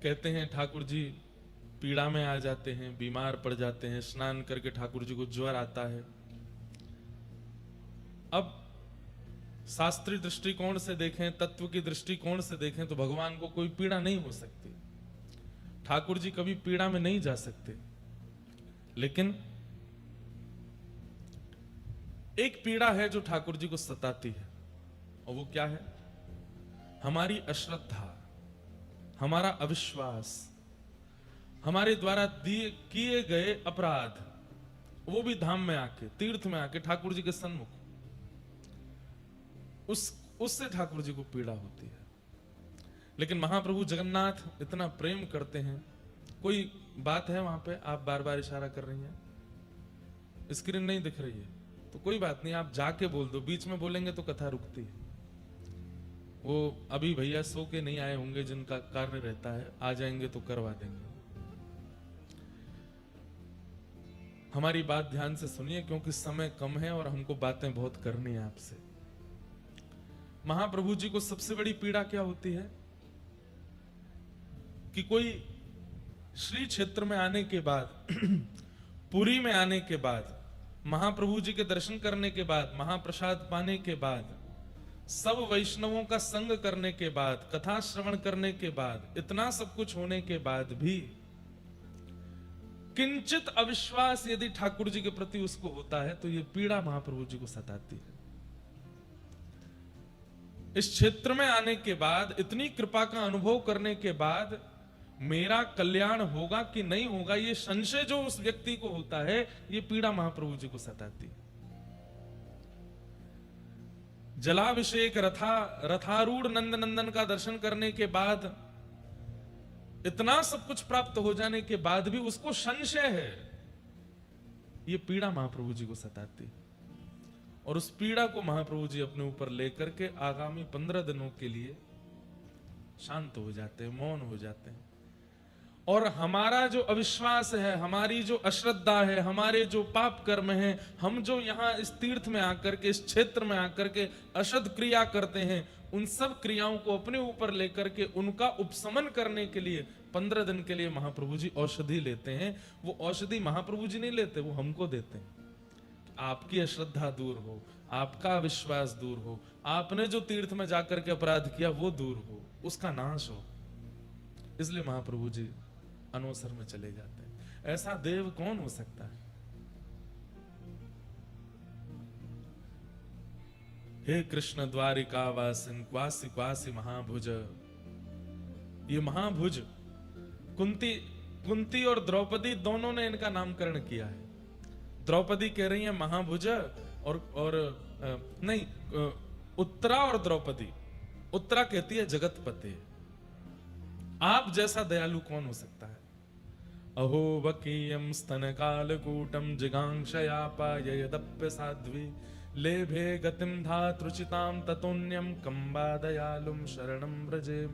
कहते हैं ठाकुर जी पीड़ा में आ जाते हैं, बीमार पड़ जाते हैं, स्नान करके ठाकुर जी को ज्वर आता है। अब शास्त्रीय दृष्टिकोण से देखें, तत्व की दृष्टिकोण से देखें तो भगवान को कोई पीड़ा नहीं हो सकती, ठाकुर जी कभी पीड़ा में नहीं जा सकते। लेकिन एक पीड़ा है जो ठाकुर जी को सताती है, और वो क्या है? हमारी अश्रद्धा, हमारा अविश्वास, हमारे द्वारा किए गए अपराध, वो भी धाम में आके, तीर्थ में आके, ठाकुर जी के सन्मुख, उससे ठाकुर जी को पीड़ा होती है। लेकिन महाप्रभु जगन्नाथ इतना प्रेम करते हैं। कोई बात है वहां पे? आप बार बार इशारा कर रही हैं, स्क्रीन नहीं दिख रही है तो कोई बात नहीं, आप जाके बोल दो, बीच में बोलेंगे तो कथा रुकती है। वो अभी भैया सो के नहीं आए होंगे, जिनका कार्य रहता है, आ जाएंगे तो करवा देंगे। हमारी बात ध्यान से सुनिए, क्योंकि समय कम है और हमको बातें बहुत करनी है आपसे। महाप्रभु जी को सबसे बड़ी पीड़ा क्या होती है कि कोई श्री क्षेत्र में आने के बाद पुरी में आने के बाद, महाप्रभु जी के दर्शन करने के बाद, महाप्रसाद पाने के बाद, सब वैष्णवों का संग करने के बाद, कथा श्रवण करने के बाद, इतना सब कुछ होने के बाद भी किंचित अविश्वास यदि ठाकुर जी के प्रति उसको होता है तो यह पीड़ा महाप्रभु जी को सताती है। इस क्षेत्र में आने के बाद, इतनी कृपा का अनुभव करने के बाद मेरा कल्याण होगा कि नहीं होगा, ये संशय जो उस व्यक्ति को होता है, ये पीड़ा महाप्रभु जी को सताती है। जलाभिषेक, रथारूढ़ नंद नंदन का दर्शन करने के बाद, इतना सब कुछ प्राप्त हो जाने के बाद भी उसको संशय है, ये पीड़ा महाप्रभु जी को सताती है। और उस पीड़ा को महाप्रभु जी अपने ऊपर लेकर के आगामी 15 दिनों के लिए शांत हो जाते हैं, मौन हो जाते हैं। और हमारा जो अविश्वास है, हमारी जो अश्रद्धा है, हमारे जो पाप कर्म है, हम जो यहाँ इस तीर्थ में आकर के, इस क्षेत्र में आकर के अशुद्ध क्रिया करते हैं, उन सब क्रियाओं को अपने ऊपर लेकर के उनका उपशमन करने के लिए 15 दिन के लिए महाप्रभु जी औषधि लेते हैं। वो औषधि महाप्रभु जी नहीं लेते, वो हमको देते हैं। आपकी अश्रद्धा दूर हो, आपका विश्वास दूर हो, आपने जो तीर्थ में जाकर के अपराध किया वो दूर हो, उसका नाश हो। इसलिए महाप्रभु जी अनवसर में चले जाते हैं। ऐसा देव कौन हो सकता है? हे कृष्ण द्वारिका वासिन क्वासी क्वासी महाभुज। ये महाभुज कुंती और द्रौपदी दोनों ने इनका नामकरण किया है। द्रौपदी कह रही है महाभुज, और उत्तरा और द्रौपदी, उत्तरा कहती है जगतपति। आप जैसा दयालु कौन हो सकता है? अहो वकीयम स्तन कालकूटम जिगांक्षया पाययदप्य साध्वी लेभे गतिम धातृचिताम ततोन्यम कंबा दयालुम शरणम व्रजेम।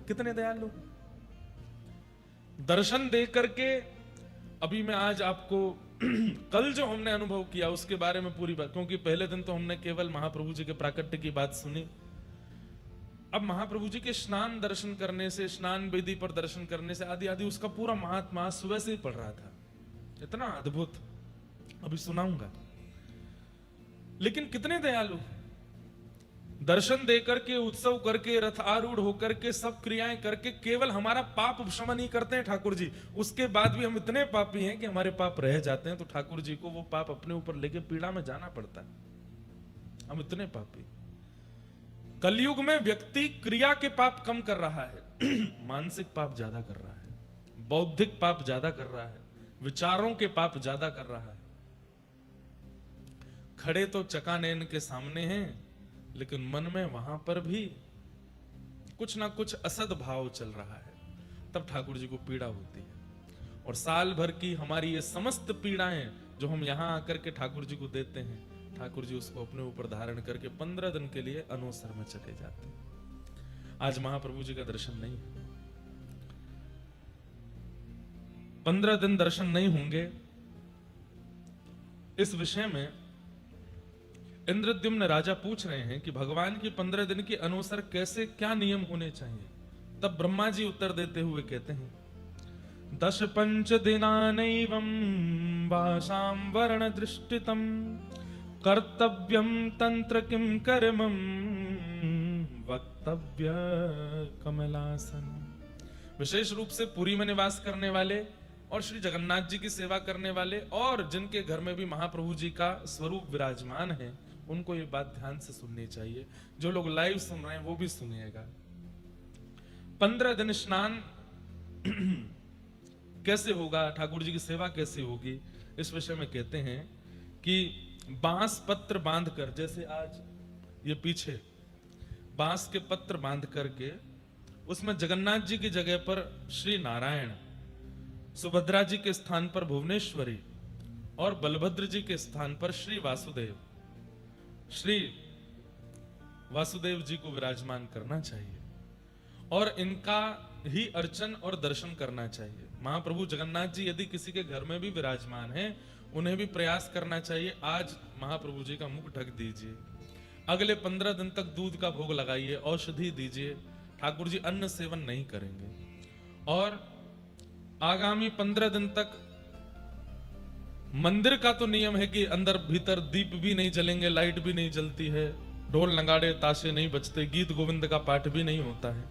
कितने दयालु! दर्शन दे करके, अभी मैं आज आपको कल जो हमने अनुभव किया उसके बारे में पूरी बात, क्योंकि पहले दिन तो हमने केवल महाप्रभु जी के प्राकट्य की बात सुनी। अब महाप्रभु जी के स्नान दर्शन करने से, स्नान वेदी पर दर्शन करने से, आदि आदि, उसका पूरा महात्मा सुबह से ही पढ़ रहा था, इतना अद्भुत, अभी सुनाऊंगा। लेकिन कितने दयालु! दर्शन देकर के, उत्सव करके, रथ आरूढ़ होकर के, सब क्रियाएं करके केवल हमारा पाप क्षमन ही करते हैं ठाकुर जी। उसके बाद भी हम इतने पापी हैं कि हमारे पाप रह जाते हैं, तो ठाकुर जी को वो पाप अपने ऊपर लेके पीड़ा में जाना पड़ता है। हम इतने पापी। कलयुग में व्यक्ति क्रिया के पाप कम कर रहा है, मानसिक पाप ज्यादा कर रहा है, बौद्धिक पाप ज्यादा कर रहा है, विचारों के पाप ज्यादा कर रहा है। खड़े तो चकानैन के सामने हैं, लेकिन मन में वहां पर भी कुछ ना कुछ असद भाव चल रहा है, तब ठाकुर जी को पीड़ा होती है। और साल भर की हमारी ये समस्त पीड़ाएं जो हम यहां आकर के ठाकुर जी को देते हैं, ठाकुर जी उसको अपने ऊपर धारण करके 15 दिन के लिए अनवसर में चले जाते हैं। आज महाप्रभु जी का दर्शन नहीं, 15 दिन दर्शन नहीं होंगे। इस विषय में इंद्रद्युम्न राजा पूछ रहे हैं कि भगवान की 15 दिन की अनवसर कैसे, क्या नियम होने चाहिए। तब ब्रह्मा जी उत्तर देते हुए कहते हैं, 10 पंच दिनानैवं वासां वर्ण दृष्टितम कर्तव्यम तंत्र किम कर्मम वक्तव्य कमलासन। विशेष रूप से पुरी में निवास करने वाले और श्री जगन्नाथ जी की सेवा करने वाले और जिनके घर में भी महाप्रभु जी का स्वरूप विराजमान है, उनको ये बात ध्यान से सुननी चाहिए। जो लोग लाइव सुन रहे हैं वो भी सुनिएगा। 15 दिन स्नान कैसे होगा, ठाकुर जी की सेवा कैसे होगी, इस विषय में कहते हैं कि बांस पत्र बांधकर, जैसे आज ये पीछे बांस के पत्र बांध करके उसमें जगन्नाथ जी की जगह पर श्री नारायण, सुभद्रा जी के स्थान पर भुवनेश्वरी और बलभद्र जी के स्थान पर श्री वासुदेव जी को विराजमान करना चाहिए और इनका ही अर्चन और दर्शन करना चाहिए। महाप्रभु जगन्नाथ जी यदि किसी के घर में भी विराजमान हैं, उन्हें भी प्रयास करना चाहिए, आज महाप्रभु जी का मुख ढक दीजिए, अगले 15 दिन तक दूध का भोग लगाइए, औषधि दीजिए, ठाकुर जी अन्न सेवन नहीं करेंगे। और आगामी 15 दिन तक मंदिर का तो नियम है कि अंदर भीतर दीप भी नहीं जलेंगे, लाइट भी नहीं जलती है, ढोल नगाड़े ताशे नहीं बजते, गीत गोविंद का पाठ भी नहीं होता है,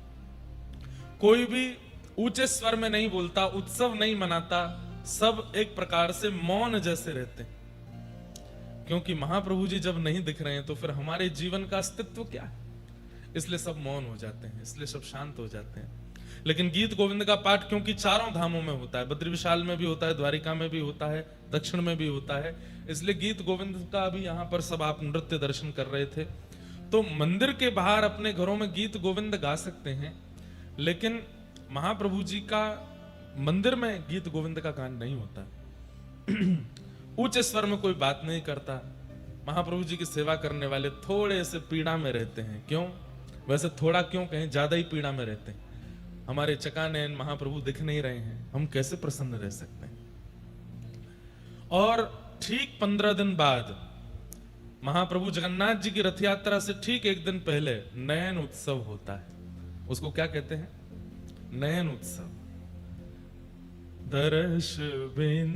कोई भी ऊंचे स्वर में नहीं बोलता, उत्सव नहीं मनाता, सब एक प्रकार से मौन जैसे रहते हैं। क्योंकि महाप्रभु जी जब नहीं दिख रहे हैं तो फिर हमारे जीवन का अस्तित्व क्या है, इसलिए सब मौन हो जाते हैं, इसलिए सब शांत हो जाते हैं। लेकिन गीत गोविंद का पाठ क्योंकि चारों धामों में होता है, बद्री विशाल में भी होता है, द्वारिका में भी होता है, दक्षिण में भी होता है, इसलिए गीत गोविंद का भी यहाँ पर सब आप नृत्य दर्शन कर रहे थे। तो मंदिर के बाहर अपने घरों में गीत गोविंद गा सकते हैं, लेकिन महाप्रभु जी का मंदिर में गीत गोविंद का गान नहीं होता। ऊंचे स्वर में कोई बात नहीं करता। महाप्रभु जी की सेवा करने वाले थोड़े से पीड़ा में रहते हैं। क्यों? वैसे थोड़ा क्यों कहें, ज्यादा ही पीड़ा में रहते हैं। हमारे चकानैन महाप्रभु दिख नहीं रहे हैं, हम कैसे प्रसन्न रह सकते हैं। और ठीक 15 दिन बाद महाप्रभु जगन्नाथ जी की रथ यात्रा से ठीक एक दिन पहले नयन उत्सव होता है। उसको क्या कहते हैं? नयन उत्सव। दर्श बिन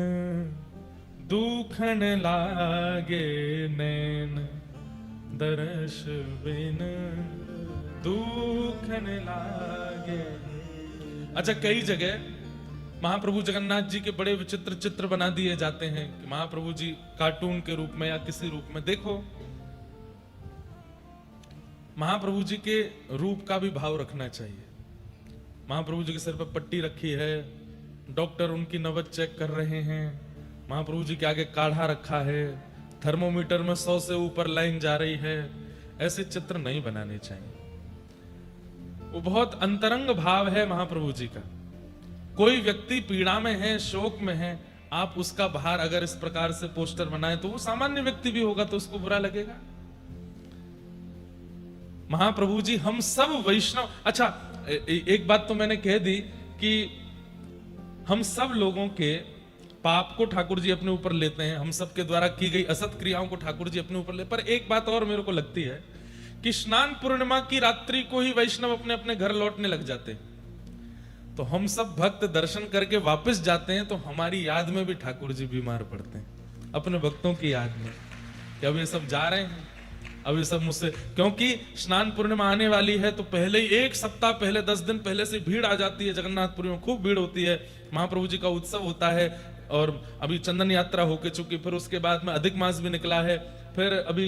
दुखन लागे नैन, दर्श बिन दुखन लागे। अच्छा, कई जगह महाप्रभु जगन्नाथ जी के बड़े विचित्र चित्र बना दिए जाते हैं कि महाप्रभु जी कार्टून के रूप में या किसी रूप में। देखो, महाप्रभु जी के रूप का भी भाव रखना चाहिए। महाप्रभु जी के सिर पर पट्टी रखी है, डॉक्टर उनकी नबज चेक कर रहे हैं, महाप्रभु जी के आगे काढ़ा रखा है, थर्मोमीटर में 100 से ऊपर लाइन जा रही है। ऐसे चित्र नहीं बनाने चाहिए। वो बहुत अंतरंग भाव है महाप्रभु जी का। कोई व्यक्ति पीड़ा में है, शोक में है, आप उसका बाहर अगर इस प्रकार से पोस्टर बनाए तो वो सामान्य व्यक्ति भी होगा तो उसको बुरा लगेगा। महाप्रभु जी हम सब वैष्णव। अच्छा, एक बात तो मैंने कह दी कि हम सब लोगों के पाप को ठाकुर जी अपने ऊपर लेते हैं, हम सब के द्वारा की गई असत क्रियाओं को ठाकुर जी अपने ऊपर ले। पर एक बात और मेरे को लगती है कि स्नान पूर्णिमा की रात्रि को ही वैष्णव अपने अपने घर लौटने लग जाते हैं। तो हम सब भक्त दर्शन करके वापस जाते हैं तो हमारी याद में भी ठाकुर जी बीमार पड़ते हैं, अपने भक्तों की याद में कि अब ये सब जा रहे हैं, अब ये सब मुझसे। क्योंकि स्नान पूर्णिमा आने वाली है तो पहले ही 1 सप्ताह पहले, 10 दिन पहले से भीड़ आ जाती है। जगन्नाथपुरी में खूब भीड़ होती है, महाप्रभु जी का उत्सव होता है। और अभी चंदन यात्रा होके चुकी, फिर उसके बाद में अधिक मास भी निकला है, फिर अभी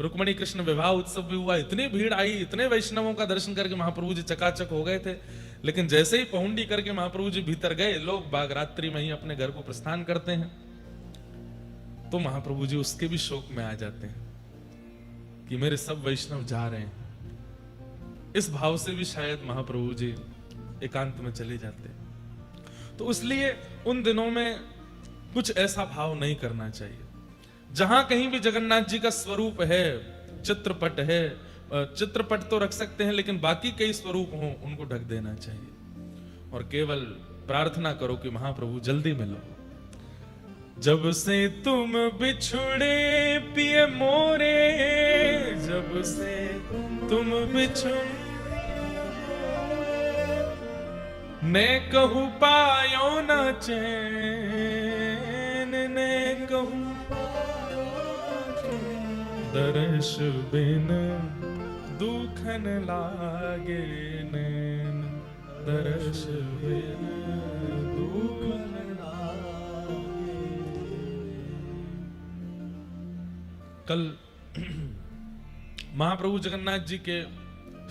रुक्मणी कृष्ण विवाह उत्सव भी हुआ। इतनी भीड़ आई, इतने वैष्णवों का दर्शन करके महाप्रभु जी चकाचक हो गए थे। लेकिन जैसे ही पहुंडी करके महाप्रभु जी भीतर गए, लोग बाग रात्रि में ही अपने घर को प्रस्थान करते हैं, तो महाप्रभु जी उसके भी शोक में आ जाते हैं कि मेरे सब वैष्णव जा रहे हैं। इस भाव से भी शायद महाप्रभु जी एकांत में चले जाते हैं। तो इसलिए उन दिनों में कुछ ऐसा भाव नहीं करना चाहिए। जहां कहीं भी जगन्नाथ जी का स्वरूप है, चित्रपट है, चित्रपट तो रख सकते हैं, लेकिन बाकी कई स्वरूप हों उनको ढक देना चाहिए। और केवल प्रार्थना करो कि महाप्रभु जल्दी मिलो। जब से तुम बिछुड़े पिए मोरे, जब से तुम बिछुड़े, ने कहूँ पायो न चैन, ने कहूँ दर्श बिन दुखन लागे नैन, दर्श बिन दुखन लागे। कल महाप्रभु जगन्नाथ जी के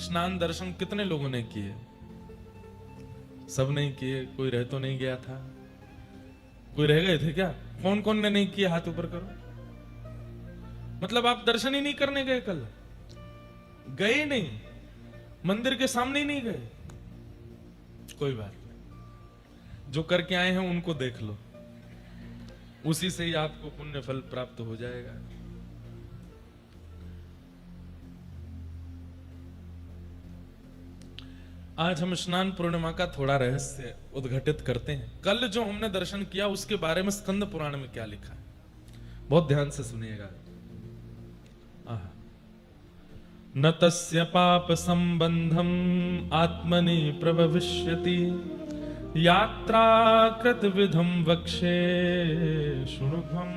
स्नान दर्शन कितने लोगों ने किए? सब नहीं किए। कोई रह तो नहीं गया था? कोई रह गए थे क्या? कौन कौन ने नहीं किए? हाथ ऊपर करो। मतलब आप दर्शन ही नहीं करने गए कल? गए नहीं, मंदिर के सामने ही नहीं गए? कोई बात नहीं, जो करके आए हैं उनको देख लो, उसी से ही आपको पुण्य फल प्राप्त हो जाएगा। आज हम स्नान पूर्णिमा का थोड़ा रहस्य उद्घटित करते हैं। कल जो हमने दर्शन किया उसके बारे में स्कंद पुराण में क्या लिखा है, बहुत ध्यान से सुनिएगा। न तस्य पाप संबंधम आत्मनि प्रभविष्यति, यात्रा कृत विधम वक्षे शुणुभम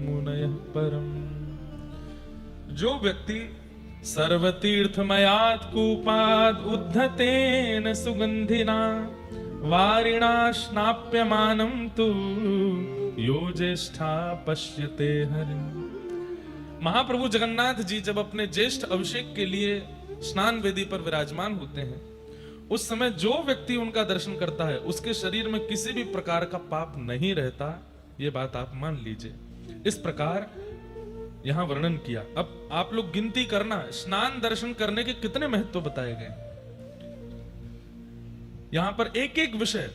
मुनयः परम। जो व्यक्ति सर्वतीर्थमयात् कूपाद् उद्धतेन सुगंधिना वारिणा स्नाप्यमानं तु यो ज्येष्ठा पश्यते हरिम्। महाप्रभु जगन्नाथ जी जब अपने ज्येष्ठ अभिषेक के लिए स्नान वेदी पर विराजमान होते हैं, उस समय जो व्यक्ति उनका दर्शन करता है उसके शरीर में किसी भी प्रकार का पाप नहीं रहता। ये बात आप मान लीजिए। इस प्रकार यहां वर्णन किया। अब आप लोग गिनती करना, स्नान दर्शन करने के कितने महत्व बताए गए। यहां पर एक एक विषय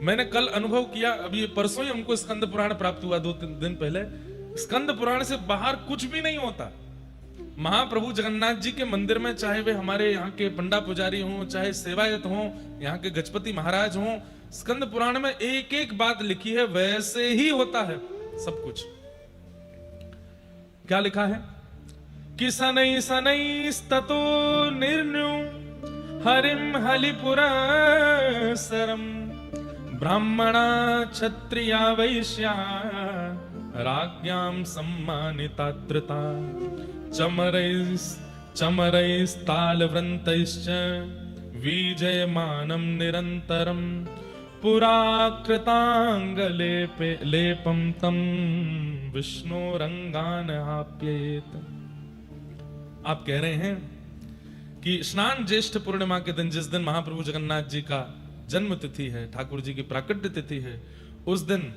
मैंने कल अनुभव किया। अभी ये परसों ही हमको स्कंद पुराण प्राप्त हुआ, 2-3 दिन पहले। स्कंद पुराण से बाहर कुछ भी नहीं होता। महाप्रभु जगन्नाथ जी के मंदिर में, चाहे वे हमारे यहाँ के पंडा पुजारी हों, चाहे सेवायत हों, यहाँ के गजपति महाराज हों, स्कंद पुराण में एक एक बात लिखी है, वैसे ही होता है सब कुछ। क्या लिखा है कि सनई सनई स्ततो निर्ण्यु हरिम हलिपुरसरम ब्राह्मणा क्षत्रिया वैश्या राज्ञां सम्मानितात्रता चमरैस्तालवृन्तैश्च विजयमानं निरन्तरं पुराकृतांगलेपं तं विष्णुरंगान आप्येत। आप कह रहे हैं कि स्नान ज्येष्ठ पूर्णिमा के दिन, जिस दिन महाप्रभु जगन्नाथ जी का जन्म तिथि है, ठाकुर जी की प्राकट्य तिथि है, उस दिन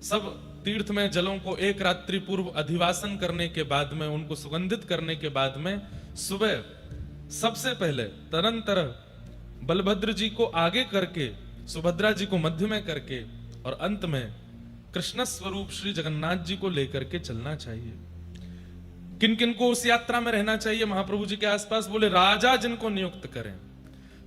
सब तीर्थ में जलों को एक रात्रि पूर्व अधिवासन करने के बाद में, उनको सुगंधित करने के बाद में, सुबह सबसे पहले तरंतर बलभद्र जी को आगे करके, सुभद्रा जी को मध्य में करके, और अंत में कृष्ण स्वरूप श्री जगन्नाथ जी को लेकर के चलना चाहिए। किन किन को उस यात्रा में रहना चाहिए महाप्रभु जी के आसपास? बोले राजा जिनको नियुक्त करें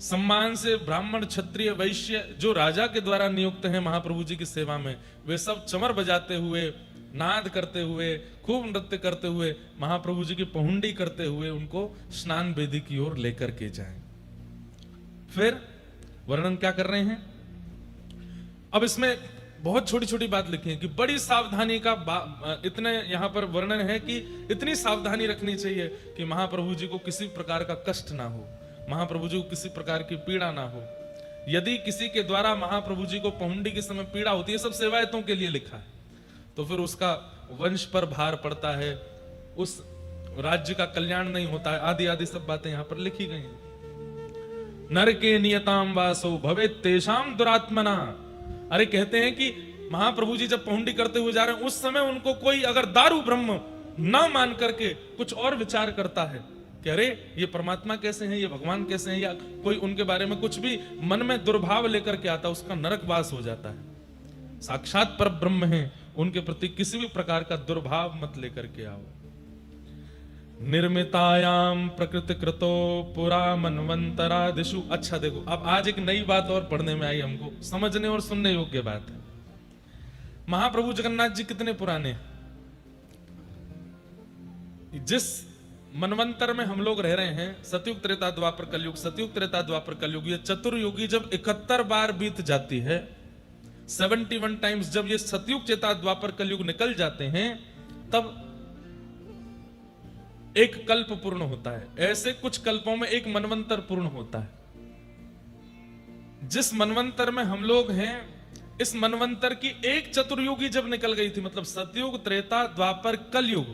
सम्मान से, ब्राह्मण क्षत्रिय वैश्य जो राजा के द्वारा नियुक्त हैं महाप्रभु जी की सेवा में, वे सब चमर बजाते हुए, नाद करते हुए, खूब नृत्य करते हुए, महाप्रभु जी की पहुंडी करते हुए उनको स्नान वेदी की ओर लेकर के जाएं। फिर वर्णन क्या कर रहे हैं? अब इसमें बहुत छोटी छोटी बात लिखी है कि बड़ी सावधानी का इतने यहां पर वर्णन है कि इतनी सावधानी रखनी चाहिए कि महाप्रभु जी को किसी प्रकार का कष्ट ना हो, महाप्रभु जी को किसी प्रकार की पीड़ा ना हो। यदि किसी के द्वारा महाप्रभु जी को पहुंडी के समय पीड़ा होती है, सब सेवायतों के लिए लिखा है, तो फिर उसका वंश पर भार पड़ता है, उस राज्य का कल्याण नहीं होता है, आदि आदि सब बातें यहां पर लिखी गई हैं। नरके नियताम वासो भवेत् तेषाम दुरात्मना। अरे कहते हैं कि महाप्रभु जी जब पहुंडी करते हुए जा रहे हैं, उस समय उनको कोई अगर दारू ब्रह्म ना मान करके कुछ और विचार करता है कि अरे ये परमात्मा कैसे हैं, ये भगवान कैसे हैं, या कोई उनके बारे में कुछ भी मन में दुर्भाव लेकर के आता, उसका नरकवास हो जाता है। साक्षात पर ब्रह्म है, उनके प्रति किसी भी प्रकार का दुर्भाव मत लेकर के आओ। निर्मितायाम प्रकृति कृतो पुरा मनवंतरादिषु। अच्छा देखो, अब आज एक नई बात और पढ़ने में आई, हमको समझने और सुनने योग्य बात है। महाप्रभु जगन्नाथ जी कितने पुराने हैं? जिस मनवंतर में हम लोग रह रहे हैं, सतयुग त्रेता द्वापर कलयुग, सतयुग त्रेता द्वापर कलयुग। ये चतुर्युगी जब 71 बार बीत जाती है, 71 टाइम्स जब ये सतयुग त्रेता द्वापर कलयुग निकल जाते हैं, तब एक कल्प पूर्ण होता है। ऐसे कुछ कल्पों में एक मनवंतर पूर्ण होता है। जिस मनवंतर में हम लोग हैं, इस मनवंतर की एक चतुर्युगी जब निकल गई थी, मतलब सतयुग त्रेता द्वापर कलयुग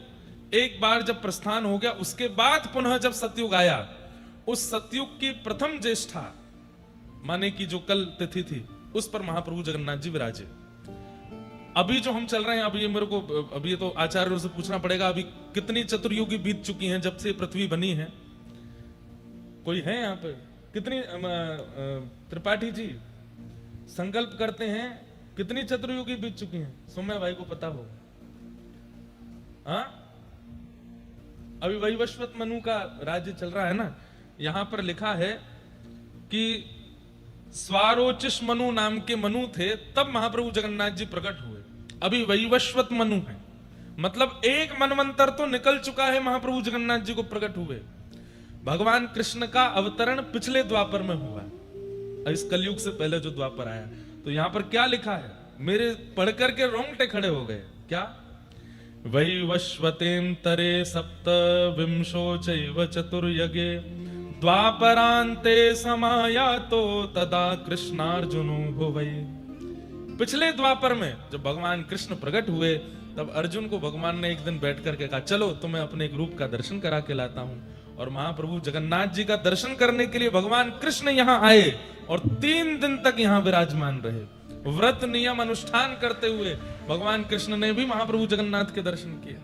एक बार जब प्रस्थान हो गया, उसके बाद पुनः जब सतयुग आया, उस सतयुग की प्रथम ज्येष्ठा माने की जो कल तिथि थी, उस पर महाप्रभु जगन्नाथ जी विराजे। अभी जो हम चल रहे हैं, अभी ये मेरे को अभी तो आचार्यों से पूछना पड़ेगा, अभी कितनी चतुर्युगी बीत चुकी हैं जब से पृथ्वी बनी है? कोई है यहाँ पे? कितनी त्रिपाठी जी संकल्प करते हैं, कितनी चतुर्युगी बीत चुकी हैं? सौम्या भाई को पता हो? हाँ, अभी वैवस्वत मनु का राज्य चल रहा है ना। यहां पर लिखा है कि स्वारोचिष मनु नाम के मनु थे, तब महाप्रभु जगन्नाथ जी प्रकट हुए। अभी वैवस्वत मनु है, मतलब एक मनवंतर तो निकल चुका है, महाप्रभु जगन्नाथ जी को प्रकट हुए। भगवान कृष्ण का अवतरण पिछले द्वापर में हुआ, इस कलयुग से पहले जो द्वापर आया। तो यहां पर क्या लिखा है, मेरे पढ़ करके रोंगटे खड़े हो गए। क्या? वैवस्वतेन्तरे सप्तविंशो चैव चतुर्युगे द्वापरान्ते समायातो तदा कृष्णार्जुनो भुवै। पिछले द्वापर में जब भगवान कृष्ण प्रकट हुए, तब अर्जुन को भगवान ने एक दिन बैठ करके कहा, चलो तुम्हें अपने एक रूप का दर्शन करा के लाता हूं। और महाप्रभु जगन्नाथ जी का दर्शन करने के लिए भगवान कृष्ण यहां आए और 3 दिन तक यहां विराजमान रहे। व्रत नियम अनुष्ठान करते हुए भगवान कृष्ण ने भी महाप्रभु जगन्नाथ के दर्शन किए।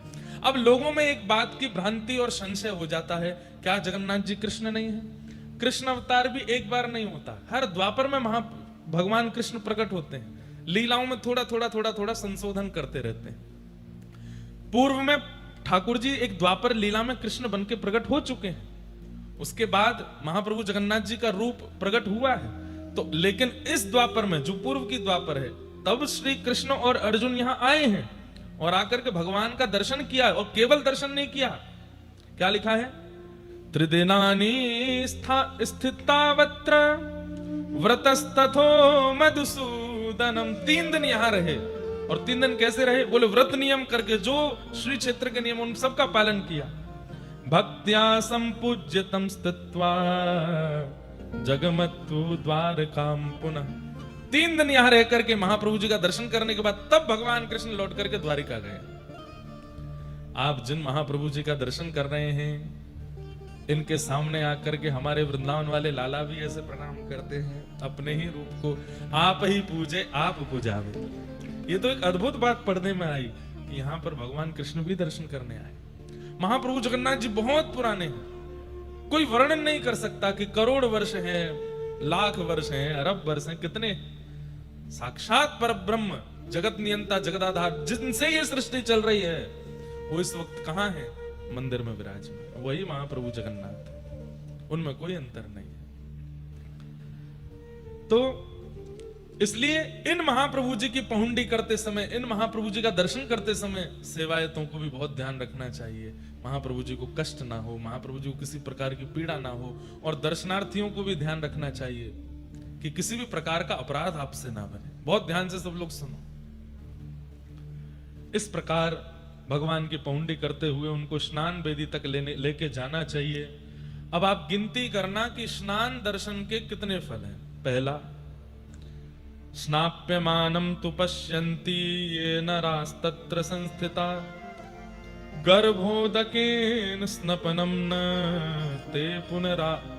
अब लोगों में एक बात की भ्रांति और संशय हो जाता है, क्या जगन्नाथ जी कृष्ण नहीं है? कृष्ण अवतार भी एक बार नहीं होता, हर द्वापर में भगवान कृष्ण प्रकट होते हैं। लीलाओं में थोड़ा थोड़ा संशोधन करते रहते हैं। पूर्व में ठाकुर जी एक द्वापर लीला में कृष्ण बन के प्रकट हो चुके हैं, उसके बाद महाप्रभु जगन्नाथ जी का रूप प्रकट हुआ है। तो लेकिन इस द्वापर में, जो पूर्व की द्वापर है, तब श्री कृष्ण और अर्जुन यहां आए हैं और आकर के भगवान का दर्शन किया। और केवल दर्शन नहीं किया, क्या लिखा है? त्रिदिनानि स्थितावत्र व्रतस्तथो मधुसूदनम। 3 दिन यहां रहे। और 3 दिन कैसे रहे? बोले व्रत नियम करके, जो श्री क्षेत्र के नियम उन सबका पालन किया। भक्त्या संपूज्यतम स्थित्वा जगमत्तु द्वारकाम पुनः। 3 दिन यहां रह करके महाप्रभु जी का दर्शन करने के बाद तब भगवान कृष्ण लौट करके द्वारिका गए। आप जिन महाप्रभु जी का दर्शन कर रहे हैं, इनके सामने आकर के हमारे वृंदावन वाले लाला भी ऐसे प्रणाम करते हैं, अपने ही रूप को आप ही पूजे आप पूजावे। ये तो एक अद्भुत बात पढ़ने में आई कि यहाँ पर भगवान कृष्ण भी दर्शन करने आए। महाप्रभु जगन्नाथ जी बहुत पुराने हैं, कोई वर्णन नहीं कर सकता कि करोड़ वर्ष हैं, लाख वर्ष हैं, अरब वर्ष हैं, कितने। साक्षात परब्रह्म जगत नियंता जगदाधार, जिनसे ये सृष्टि चल रही है, वो इस वक्त कहां है? मंदिर में विराजमान, वही महाप्रभु जगन्नाथ, उनमें कोई अंतर नहीं है। तो इसलिए इन महाप्रभु जी की पहुंडी करते समय, इन महाप्रभु जी का दर्शन करते समय सेवायतों को भी बहुत ध्यान रखना चाहिए। महाप्रभु जी को कष्ट ना हो, महाप्रभु जी को किसी प्रकार की पीड़ा ना हो, और दर्शनार्थियों को भी ध्यान रखना चाहिए कि किसी भी प्रकार का अपराध आपसे ना बने। बहुत ध्यान से सब लोग सुनो। इस प्रकार भगवान की पहुंडी करते हुए उनको स्नान वेदी तक लेके जाना चाहिए। अब आप गिनती करना कि स्नान दर्शन के कितने फल हैं। पहला, स्नाप्यमानं तु पश्यन्ति ये नरास्तत्र संस्थिता गर्भोदकेन स्नपनं न ते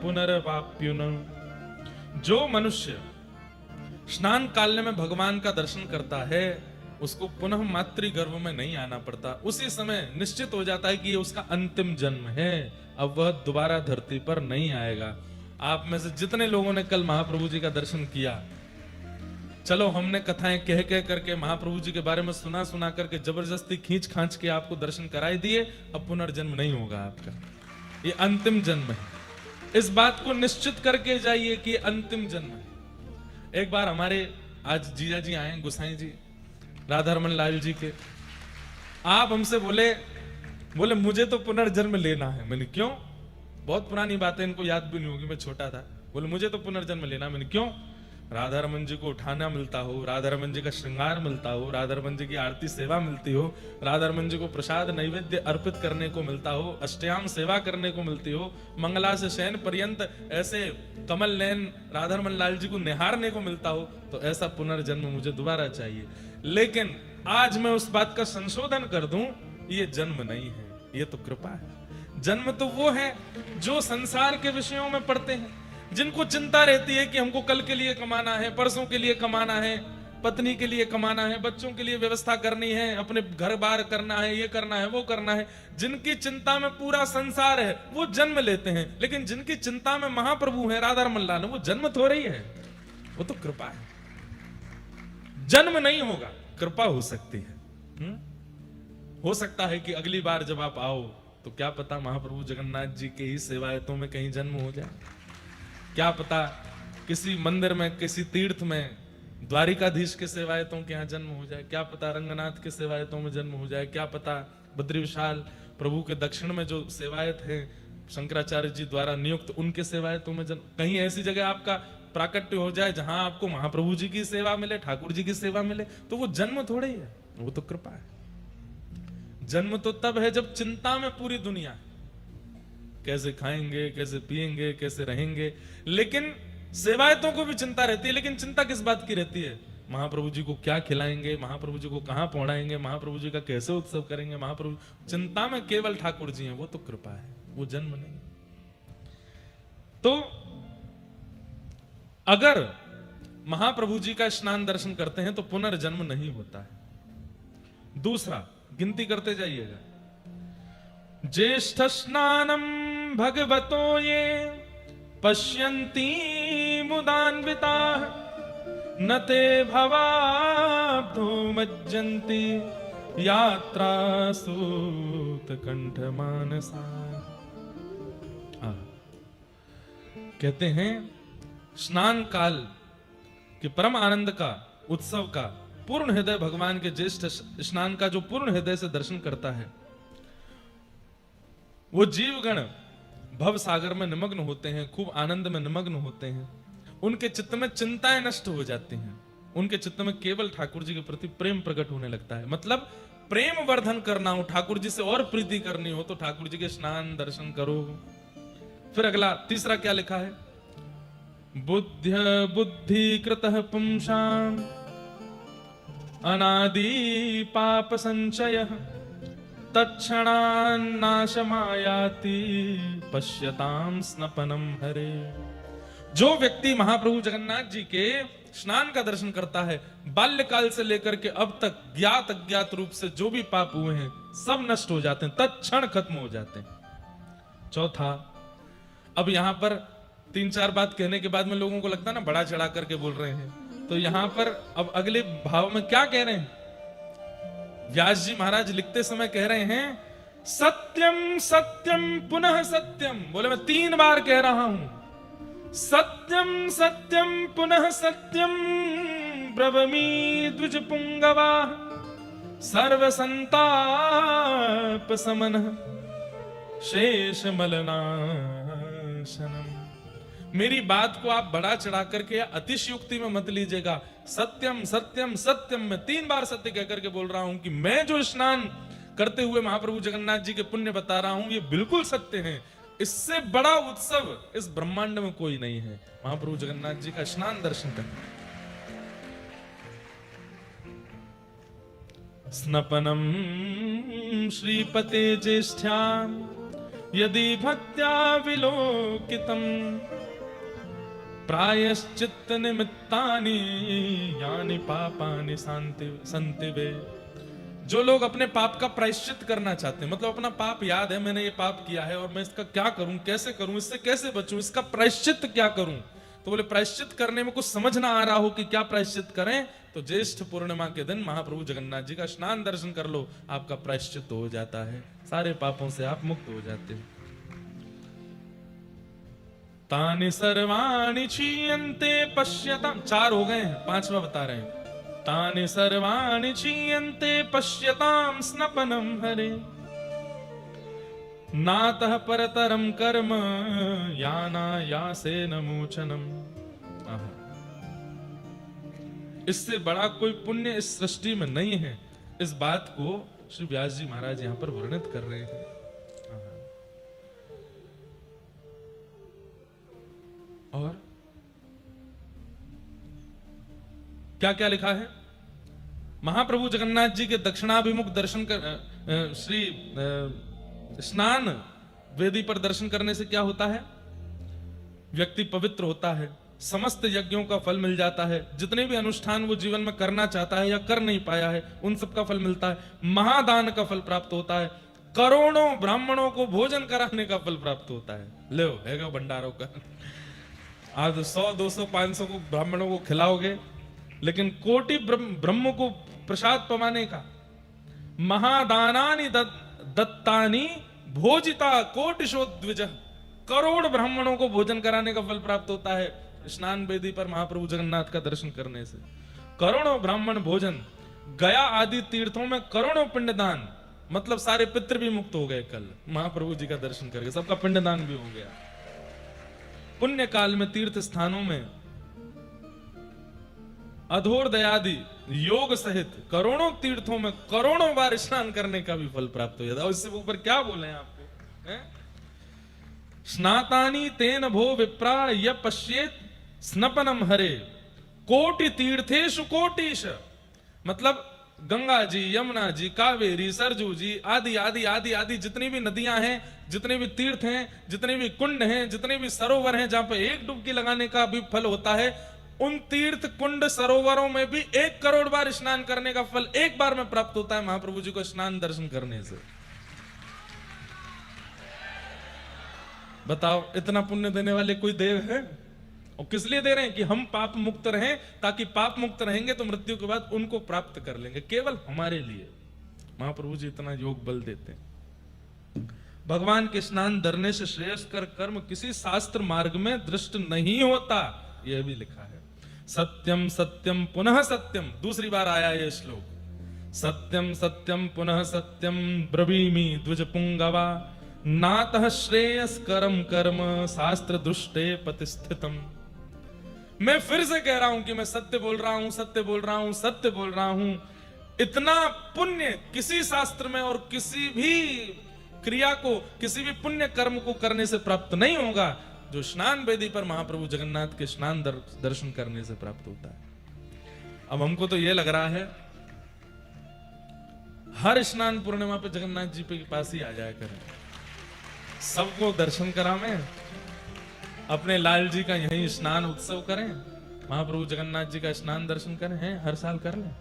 पुनर्वाप्युन। जो मनुष्य स्नान काल में भगवान का दर्शन करता है, उसको पुनः मातृ गर्भ में नहीं आना पड़ता। उसी समय निश्चित हो जाता है कि ये उसका अंतिम जन्म है, अब वह दोबारा धरती पर नहीं आएगा। आप में से जितने लोगों ने कल महाप्रभु जी का दर्शन किया, चलो हमने कथाएं कह कह करके महाप्रभु जी के बारे में सुना करके जबरदस्ती खींच खांच के आपको दर्शन कराई दिए, अब पुनर्जन्म नहीं होगा आपका, ये अंतिम जन्म है। इस बात को निश्चित करके जाइए कि अंतिम जन्म है। एक बार हमारे आज जीजा जी आए, गोसाई जी, राधा रमन लाल जी के, आप हमसे बोले बोले मुझे तो पुनर्जन्म लेना है। मैंने क्यों? बहुत पुरानी बात है, इनको याद भी नहीं होगी, मैं छोटा था। बोले मुझे तो पुनर्जन्म लेना। मैंने क्यों? राधा रमन जी को उठाना मिलता हो, राधा रमन जी का श्रृंगार मिलता हो, राधा रमन जी की आरती सेवा मिलती हो, राधा रमन जी को प्रसाद नैवेद्य अर्पित करने को मिलता हो, अष्टयाम सेवा करने को मिलती हो, मंगला से शयन पर्यंत ऐसे कमल नयन राधा रमन लाल जी को निहारने को मिलता हो, तो ऐसा पुनर्जन्म मुझे दोबारा चाहिए। लेकिन आज मैं उस बात का संशोधन कर दूं, ये जन्म नहीं है, ये तो कृपा है। जन्म तो वो है जो संसार के विषयों में पढ़ते हैं, जिनको चिंता रहती है कि हमको कल के लिए कमाना है, परसों के लिए कमाना है, पत्नी के लिए कमाना है, बच्चों के लिए व्यवस्था करनी है, अपने घर बार करना है, ये करना है, वो करना है। जिनकी चिंता में पूरा संसार है वो जन्म लेते हैं, लेकिन जिनकी चिंता में महाप्रभु है, राधा रमन लाल, वो जन्म थोड़ा ही है, वो तो कृपा है। जन्म नहीं होगा, कृपा हो सकती है। हो सकता है कि अगली बार जब आप आओ तो क्या पता महाप्रभु जगन्नाथ जी के ही सेवायतों में कहीं जन्म हो जाए, क्या पता किसी मंदिर में, किसी तीर्थ में द्वारिकाधीश के सेवायतों के यहाँ जन्म हो जाए, क्या पता रंगनाथ के सेवायतों में जन्म हो जाए, क्या पता बद्री विशाल प्रभु के दक्षिण में जो सेवायत है शंकराचार्य जी द्वारा नियुक्त, उनके सेवायतों में जन्म, कहीं ऐसी जगह आपका प्राकट्य हो जाए जहां आपको महाप्रभु जी की सेवा मिले, ठाकुर जी की सेवा मिले, तो वो जन्म थोड़े ही है, वो तो कृपा है। जन्म तो तब है जब चिंता में पूरी दुनिया है, कैसे खाएंगे, कैसे पिएंगे, कैसे रहेंगे। लेकिन सेवायतों को भी चिंता रहती है, लेकिन चिंता किस बात की रहती है? महाप्रभु जी को क्या खिलाएंगे, महाप्रभु जी को कहां पहुंचाएंगे, महाप्रभु जी का कैसे उत्सव करेंगे, महाप्रभु, चिंता में केवल ठाकुर जी हैं, वो तो कृपा है, वो जन्म नहीं। तो अगर महाप्रभु जी का स्नान दर्शन करते हैं तो पुनर्जन्म नहीं होता है। दूसरा, गिनती करते जाइएगा, ज्येष्ठ स्नानम भगवतो ये पश्यन्ति मुदान्विता न ते भवाब्धो मज्जन्ति यात्रा सूत कंठ मानसा। कहते हैं स्नान काल के परम आनंद का, उत्सव का पूर्ण हृदय भगवान के ज्येष्ठ स्नान का जो पूर्ण हृदय से दर्शन करता है, वो जीवगण भव सागर में निमग्न होते हैं, खूब आनंद में निमग्न होते हैं, उनके चित्त में चिंताएं नष्ट हो जाती हैं, उनके चित्त में केवल ठाकुर जी के प्रति प्रेम प्रकट होने लगता है। मतलब प्रेम वर्धन करना हो, ठाकुर जी से और प्रीति करनी हो तो ठाकुर जी के स्नान दर्शन करो। फिर अगला तीसरा क्या लिखा है? बुद्ध्य बुद्धि कृतः पुंसां अनादि पाप संचयः तत्क्षणान्नाशमायाति पश्यतां स्नपनम हरे। जो व्यक्ति महाप्रभु जगन्नाथ जी के स्नान का दर्शन करता है, बाल्यकाल से लेकर के अब तक ज्ञात अज्ञात रूप से जो भी पाप हुए हैं सब नष्ट हो जाते हैं, तत्क्षण खत्म हो जाते हैं। चौथा, अब यहां पर 3-4 बात कहने के बाद में लोगों को लगता है ना बड़ा चढ़ा करके बोल रहे हैं, तो यहां पर अब अगले भाव में क्या कह रहे हैं? व्यास जी महाराज लिखते समय कह रहे हैं सत्यम सत्यम पुनः सत्यम। बोले मैं 3 बार कह रहा हूं, सत्यम सत्यम पुनः सत्यम ब्रवमी द्विज पुंगवा सर्व संताप समनः शेष मलनाशनम। मेरी बात को आप बढ़ा चढ़ा करके या अतिशयोक्ति में मत लीजिएगा। सत्यम सत्यम सत्यम, मैं 3 बार सत्य कहकर के बोल रहा हूं कि मैं जो स्नान करते हुए महाप्रभु जगन्नाथ जी के पुण्य बता रहा हूं ये बिल्कुल सत्य है। इससे बड़ा उत्सव इस ब्रह्मांड में कोई नहीं है, महाप्रभु जगन्नाथ जी का स्नान दर्शन करना। स्नपनम श्रीपते ज्येष्ठ्याम यदि भक्त्या विलोकितम प्रायश्चित्त निमित्तानि यानि पापानि सन्ति वे। जो लोग अपने पाप का प्रायश्चित करना चाहते हैं, मतलब अपना पाप याद है मैंने ये पाप किया है और मैं इसका क्या करूं, कैसे करूं, इससे कैसे बचूं, इसका प्रायश्चित क्या करूं, तो बोले प्रायश्चित करने में कुछ समझ ना आ रहा हो कि क्या प्रायश्चित करें, तो ज्येष्ठ पूर्णिमा के दिन महाप्रभु जगन्नाथ जी का स्नान दर्शन कर लो, आपका प्रायश्चित हो जाता है, सारे पापों से आप मुक्त हो जाते हो। तानि सर्वाणि क्षीयन्ते पश्यताम, 4 हो गए हैं, 5वां बता रहे हैं। तानि सर्वाणि क्षीयन्ते पश्यताम स्नपनम हरे। नातः परतरम कर्म याना यासे नमोचनम। इससे बड़ा कोई पुण्य इस सृष्टि में नहीं है। इस बात को श्री व्यास जी महाराज यहां पर वर्णित कर रहे हैं। और क्या क्या लिखा है? महाप्रभु जगन्नाथ जी के दक्षिणाभिमुख दर्शन कर श्री स्नान वेदी पर दर्शन करने से क्या होता है? व्यक्ति पवित्र होता है, समस्त यज्ञों का फल मिल जाता है, जितने भी अनुष्ठान वो जीवन में करना चाहता है या कर नहीं पाया है उन सब का फल मिलता है, महादान का फल प्राप्त होता है, करोड़ों ब्राह्मणों को भोजन कराने का फल प्राप्त होता है। लो हैगा भंडारों का, आज 100 200 500 को ब्राह्मणों को खिलाओगे, लेकिन कोटि ब्रह्म को प्रसाद पवाने का, महादानानि दत्तानि भोजिता कोटिशो द्विज, करोड़ ब्राह्मणों को भोजन कराने का फल प्राप्त होता है स्नान वेदी पर महाप्रभु जगन्नाथ का दर्शन करने से। करोड़ों ब्राह्मण भोजन, गया आदि तीर्थों में करोड़ों पिंडदान, मतलब सारे पितृ भी मुक्त हो गए कल महाप्रभु जी का दर्शन करके, सबका पिंडदान भी हो गया। पुण्य काल में तीर्थ स्थानों में अधोरदयादि योग सहित करोड़ों तीर्थों में करोड़ों बार स्नान करने का भी फल प्राप्त हो जाता है। इससे ऊपर क्या बोले आपको? स्नातानि तेन भो विप्रा य पश्येत स्नपनम हरे कोटि तीर्थेषु कोटिश, मतलब गंगा जी, यमुना जी, कावेरी, सरजू जी आदि आदि आदि आदि जितनी भी नदियां हैं, जितने भी तीर्थ हैं, जितने भी कुंड हैं, जितने भी सरोवर हैं, जहां पे एक डुबकी लगाने का भी फल होता है, उन तीर्थ कुंड सरोवरों में भी 1 करोड़ बार स्नान करने का फल एक बार में प्राप्त होता है महाप्रभु जी को स्नान दर्शन करने से। बताओ, इतना पुण्य देने वाले कोई देव है? और किस लिए दे रहे हैं? कि हम पाप मुक्त रहें, ताकि पाप मुक्त रहेंगे तो मृत्यु के बाद उनको प्राप्त कर लेंगे, केवल हमारे लिए महाप्रभु जी इतना योग बल देते हैं। भगवान के स्नान धरने से श्रेयस्कर कर्म किसी शास्त्र मार्ग में दृष्ट नहीं होता, यह भी लिखा है। सत्यम सत्यम पुनः सत्यम, दूसरी बार आया यह श्लोक, सत्यम सत्यम पुनः सत्यम ब्रवीमि द्विज पुंगवा नातः श्रेयस्करम कर्म शास्त्र दुष्टे प्रतिष्ठितम। मैं फिर से कह रहा हूं कि मैं सत्य बोल रहा हूं, सत्य बोल रहा हूं, सत्य बोल रहा हूं। इतना पुण्य किसी शास्त्र में और किसी भी क्रिया को, किसी भी पुण्य कर्म को करने से प्राप्त नहीं होगा जो स्नान वेदी पर महाप्रभु जगन्नाथ के स्नान दर्शन करने से प्राप्त होता है। अब हमको तो यह लग रहा है हर स्नान पूर्णिमा पे जगन्नाथ जी के पास ही आ जाया करें, सबको दर्शन करावें, अपने लाल जी का यहीं स्नान उत्सव करें, महाप्रभु जगन्नाथ जी का स्नान दर्शन करें, हैं हर साल कर लें।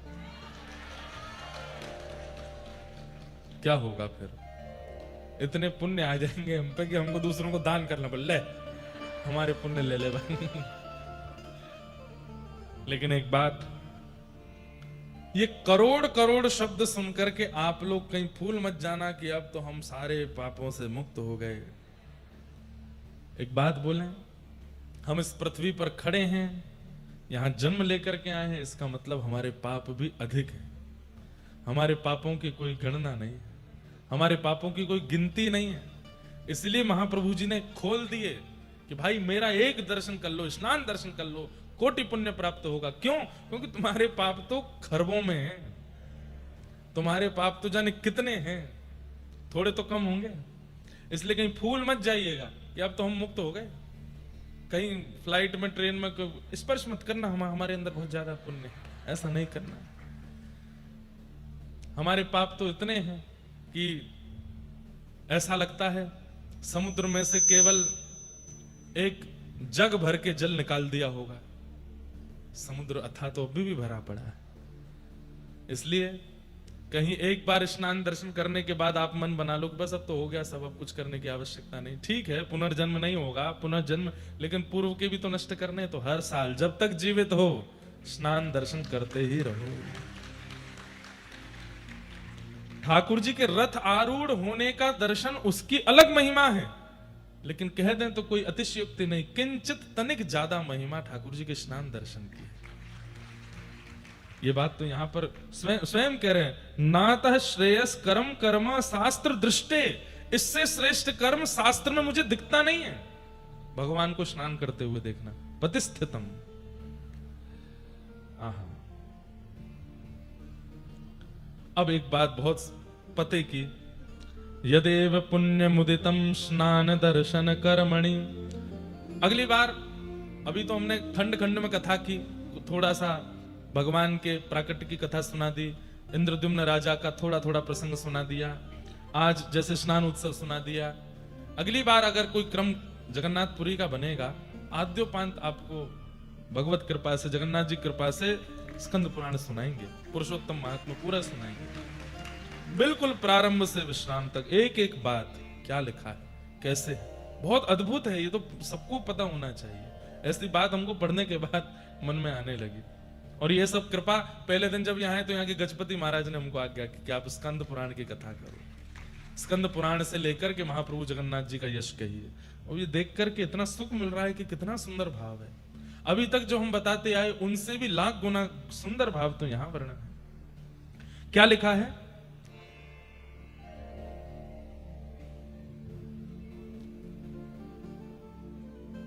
क्या होगा फिर? इतने पुण्य आ जाएंगे हम पे कि हमको दूसरों को दान करना पड़े, ले हमारे पुण्य ले ले भाई। लेकिन एक बात, ये करोड़ करोड़ शब्द सुनकर के आप लोग कहीं फूल मत जाना कि अब तो हम सारे पापों से मुक्त हो गए। एक बात बोलें, हम इस पृथ्वी पर खड़े हैं, यहां जन्म लेकर के आए हैं, इसका मतलब हमारे पाप भी अधिक है। हमारे पापों की कोई गणना नहीं है, हमारे पापों की कोई गिनती नहीं है। इसलिए महाप्रभु जी ने खोल दिए कि भाई मेरा एक दर्शन कर लो, स्नान दर्शन कर लो, कोटि पुण्य प्राप्त होगा। क्यों? क्योंकि तुम्हारे पाप तो खरबों में हैं, तुम्हारे पाप तो जाने कितने हैं, थोड़े तो कम होंगे। इसलिए कहीं फूल मत जाइएगा कि अब तो हम मुक्त हो गए। कहीं फ्लाइट में, ट्रेन में स्पर्श मत करना, हमारे अंदर बहुत ज्यादा पुण्य है, ऐसा नहीं करना। हमारे पाप तो इतने हैं कि ऐसा लगता है समुद्र में से केवल एक जग भर के जल निकाल दिया होगा, समुद्र अथाह तो अभी भी भरा पड़ा है। इसलिए कहीं एक बार स्नान दर्शन करने के बाद आप मन बना लो कि बस अब तो हो गया सब, अब कुछ करने की आवश्यकता नहीं। ठीक है, पुनर्जन्म नहीं होगा, पुनर्जन्म, लेकिन पूर्व के भी तो नष्ट करने, तो हर साल जब तक जीवित हो स्नान दर्शन करते ही रहो। ठाकुर जी के रथ आरूढ़ होने का दर्शन उसकी अलग महिमा है, लेकिन कह दें तो कोई अतिशयोक्ति नहीं, किंचित तनिक ज्यादा महिमा ठाकुर जी के स्नान दर्शन की है। ये बात तो यहां पर स्वयं कह रहे हैं, नातः श्रेयस कर्म कर्म शास्त्र दृष्टे, इससे श्रेष्ठ कर्म शास्त्र में मुझे दिखता नहीं है। भगवान को स्नान करते हुए देखना, पतिस्थितम। आहा। अब एक बात बहुत पते की, यदेव पुण्य मुदितम स्नान दर्शन कर्मणि। अगली बार, अभी तो हमने खंड खंड में कथा की, थोड़ा सा भगवान के प्राकट्य की कथा सुना दी, इंद्रद्युम्न राजा का थोड़ा थोड़ा प्रसंग सुना दिया, आज जैसे स्नान उत्सव सुना दिया। अगली बार अगर कोई क्रम जगन्नाथपुरी का बनेगा, आद्योपांत आपको भगवत कृपा से, जगन्नाथ जी कृपा से स्कंद पुराण सुनाएंगे, पुरुषोत्तम महात्मा पूरा सुनाएंगे, बिल्कुल प्रारंभ से विश्राम तक, एक एक बात क्या लिखा है, कैसे, बहुत अद्भुत है। ये तो सबको पता होना चाहिए। ऐसी बात हमको पढ़ने के बाद मन में आने लगी। और ये सब कृपा पहले दिन जब यहाँ आए तो यहाँ के गजपति महाराज ने हमको आज्ञा की कि आप स्कंद पुराण की कथा करो। स्कंद पुराण से लेकर के महाप्रभु जगन्नाथ जी का यश कहिए। और ये देख करके इतना सुख मिल रहा है कि कितना सुंदर भाव है। अभी तक जो हम बताते आए उनसे भी लाख गुना सुंदर भाव तो यहां वर्णन है। क्या लिखा है?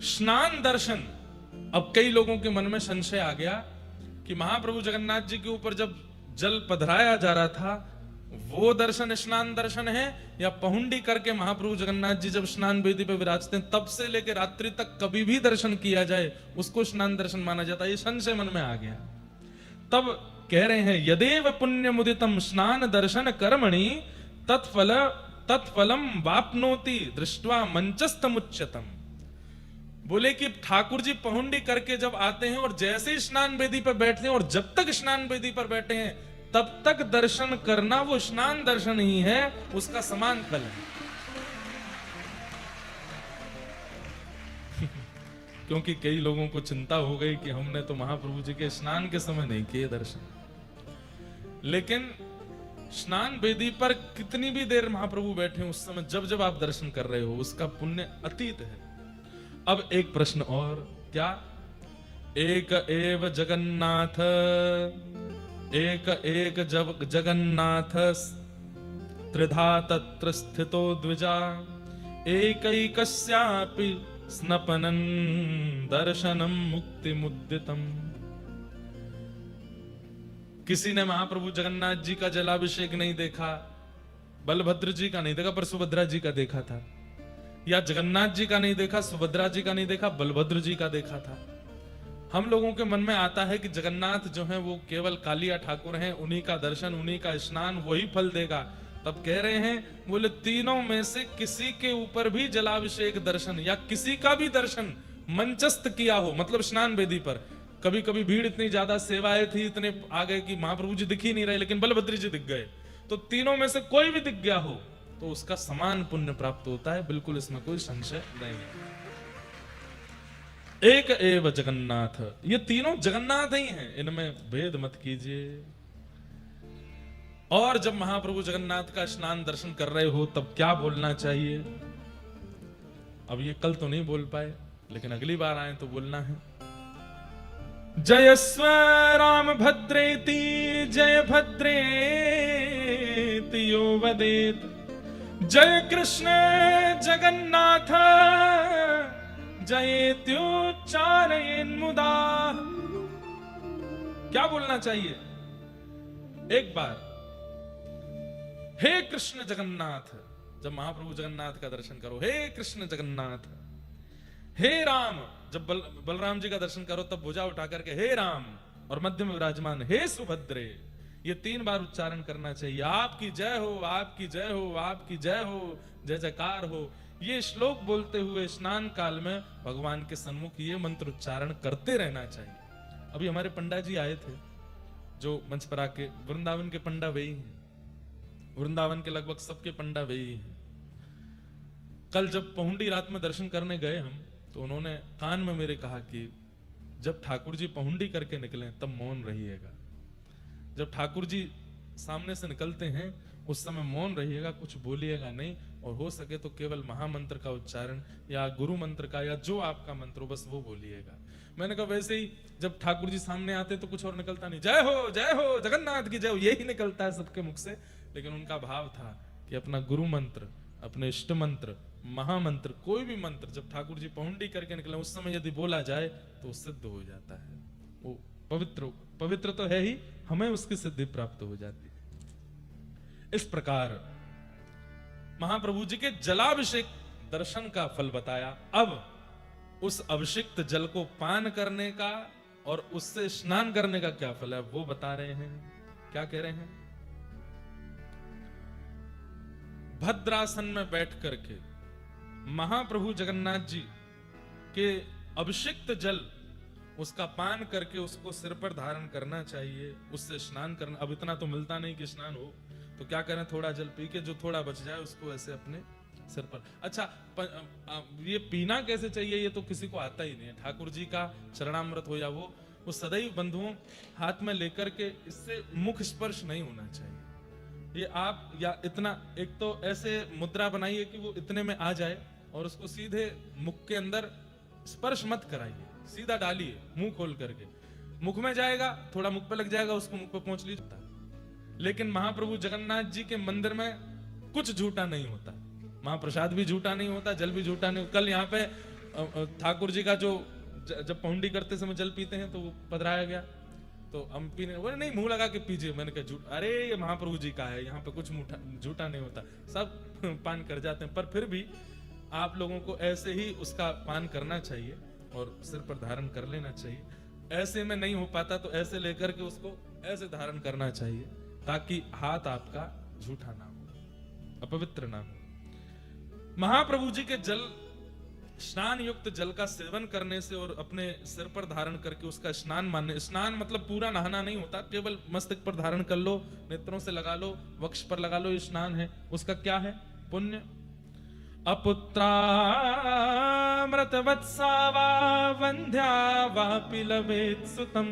स्नान दर्शन। अब कई लोगों के मन में संशय आ गया कि महाप्रभु जगन्नाथ जी के ऊपर जब जल पधराया जा रहा था वो दर्शन स्नान दर्शन है, या पहुंडी करके महाप्रभु जगन्नाथ जी जब स्नान वेदी पे विराजते हैं तब से लेकर रात्रि तक कभी भी दर्शन किया जाए उसको स्नान दर्शन माना जाता है। ये संशय मन में आ गया। तब कह रहे हैं यदेव पुण्य मुदितम स्नान दर्शन कर्मणि तत्फलम वापनोति दृष्ट्वा मंचस्तमुच्यतम। बोले कि ठाकुर जी पहुंडी करके जब आते हैं और जैसे ही स्नान वेदी पर बैठते हैं और जब तक स्नान वेदी पर बैठे हैं तब तक दर्शन करना वो स्नान दर्शन ही है, उसका समान फल है। क्योंकि कई लोगों को चिंता हो गई कि हमने तो महाप्रभु जी के स्नान के समय नहीं किए दर्शन, लेकिन स्नान वेदी पर कितनी भी देर महाप्रभु बैठे उस समय जब जब आप दर्शन कर रहे हो उसका पुण्य अतीत है। अब एक प्रश्न और, क्या एक एव जगन्नाथ, एक एक जगन्नाथ त्रिधा तत्र स्थितो द्विजा एकैकस्यापि स्नपनं दर्शनम मुक्ति मुद्दितम। किसी ने महाप्रभु जगन्नाथ जी का जलाभिषेक नहीं देखा, बलभद्र जी का नहीं देखा पर सुभद्रा जी का देखा था, या जगन्नाथ जी का नहीं देखा, सुभद्रा जी का नहीं देखा, बलभद्र जी का देखा था। हम लोगों के मन में आता है कि जगन्नाथ जो है वो केवल कालिया ठाकुर हैं, उन्हीं का दर्शन, उन्हीं का स्नान वही फल देगा। तब कह रहे हैं, बोले तीनों में से किसी के ऊपर भी जलाभिषेक दर्शन या किसी का भी दर्शन मंचस्थ किया हो, मतलब स्नान वेदी पर, कभी कभी भीड़ इतनी ज्यादा, सेवाएं थी, इतने आ गए कि महाप्रभु जी दिख ही नहीं रहे, लेकिन बलभद्र जी दिख गए, तो तीनों में से कोई भी दिख गया हो तो उसका समान पुण्य प्राप्त होता है, बिल्कुल इसमें कोई संशय नहीं है। एक एव जगन्नाथ, ये तीनों जगन्नाथ ही हैं, इनमें भेद मत कीजिए। और जब महाप्रभु जगन्नाथ का स्नान दर्शन कर रहे हो तब क्या बोलना चाहिए? अब ये कल तो नहीं बोल पाए, लेकिन अगली बार आए तो बोलना है। जयस्व राम भद्रेति जय भद्रेति यो वदेत, जय कृष्ण जगन्नाथ जयेत्युच्चारयेन्मुदा। क्या बोलना चाहिए? एक बार, हे कृष्ण जगन्नाथ, जब महाप्रभु जगन्नाथ का दर्शन करो, हे कृष्ण जगन्नाथ। हे राम, जब बलराम जी का दर्शन करो तब भुजा उठा करके हे राम, और मध्य में विराजमान हे सुभद्रे, ये 3 बार उच्चारण करना चाहिए। आपकी जय हो, आपकी जय हो, आपकी जय हो, जय जयकार हो। ये श्लोक बोलते हुए स्नान काल में भगवान के सन्मुख ये मंत्र उच्चारण करते रहना चाहिए। अभी हमारे पंडा जी आए थे जो मंच पर आके, वृंदावन के पंडा वही हैं, वृंदावन के लगभग सबके पंडा वही हैं। कल जब पहुंडी रात में दर्शन करने गए हम, तो उन्होंने कान में मेरे कहा कि जब ठाकुर जी पहुंडी करके निकले तब मौन रहिएगा, जब ठाकुर जी सामने से निकलते हैं उस समय मौन रहिएगा, कुछ बोलिएगा नहीं, और हो सके तो केवल महामंत्र का उच्चारण या गुरु मंत्र का या जो आपका मंत्र हो बस वो बोलिएगा। मैंने कहा वैसे ही जब ठाकुर जी सामने आते तो कुछ और निकलता नहीं, जय हो जगन्नाथ की जय हो, यही निकलता है सबके मुख से, लेकिन उनका भाव था कि अपना गुरु मंत्र अपने इष्ट मंत्र, महामंत्र, कोई भी मंत्र जब ठाकुर जी पहुंडी करके निकले उस समय यदि बोला जाए तो सिद्ध हो जाता है। वो पवित्र तो है ही, हमें उसकी सिद्धि प्राप्त हो जाती है। इस प्रकार महाप्रभु जी के जलाभिषेक दर्शन का फल बताया। अब उस अभिषिक्त जल को पान करने का और उससे स्नान करने का क्या फल है वो बता रहे हैं। क्या कह रहे हैं? भद्रासन में बैठ करके महाप्रभु जगन्नाथ जी के अभिषिक्त जल उसका पान करके उसको सिर पर धारण करना चाहिए, उससे स्नान करना। अब इतना तो मिलता नहीं कि स्नान हो, तो क्या करें, थोड़ा जल पी के जो थोड़ा बच जाए उसको ऐसे अपने सिर पर। अच्छा, ये पीना कैसे चाहिए ये तो किसी को आता ही नहीं है। ठाकुर जी का चरणामृत हो या वो सदैव बंधुओं हाथ में लेकर के इससे मुख स्पर्श नहीं होना चाहिए। ये आप या इतना, एक तो ऐसे मुद्रा बनाइए कि वो इतने में आ जाए और उसको सीधे मुख के अंदर स्पर्श मत कराइए, सीधा डालिए मुंह खोल करके। मुख में जाएगा, थोड़ा मुख पे लग जाएगा, उसको मुख पे पहुंच लीजिए। लेकिन महाप्रभु जगन्नाथ जी के मंदिर में कुछ झूठा नहीं होता, महाप्रसाद भी झूठा नहीं होता, जल भी झूठा नहीं। कल यहाँ पे ठाकुर जी का जो जब पहुंडी करते समय जल पीते हैं तो वो पधराया गया, तो हम पीने बोले नहीं मुंह लगा के पीजिए। मैंने कहा झूठ, अरे ये महाप्रभु जी का है, यहाँ पे कुछ झूठा नहीं होता, सब पान कर जाते हैं। पर फिर भी आप लोगों को ऐसे ही उसका पान करना चाहिए और सिर पर धारण कर लेना चाहिए। ऐसे में नहीं हो पाता तो ऐसे लेकर के उसको ऐसे धारण करना चाहिए ताकि हाथ आपका झूठा ना हो, अपवित्र ना हो। महाप्रभु जी के जल, स्नान युक्त जल का सेवन करने से और अपने सिर पर धारण करके उसका स्नान मानने, स्नान मतलब पूरा नहाना नहीं होता, केवल मस्तक पर धारण कर लो, नेत्रों से लगा लो, वक्ष पर लगा लो, ये स्नान है। उसका क्या है पुण्य? अपुत्रामृतवत्सा वा वंध्या वापि लभेत सुतम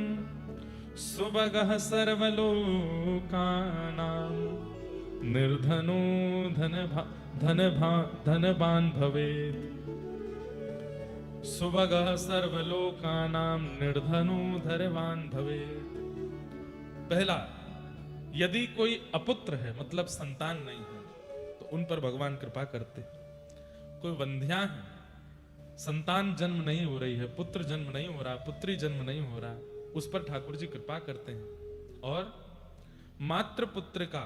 सुभगः सर्वलोकानां निर्धनो धनवान भवेत्। सुभगः सर्वलोकानां निर्धनो धनवान भवेत्। पहला, यदि कोई अपुत्र है मतलब संतान नहीं है तो उन पर भगवान कृपा करते। कोई वंध्या है, संतान जन्म नहीं हो रही है, पुत्र जन्म नहीं हो रहा, पुत्री जन्म नहीं हो रहा, उस पर ठाकुर जी कृपा करते हैं। और मात्र पुत्र का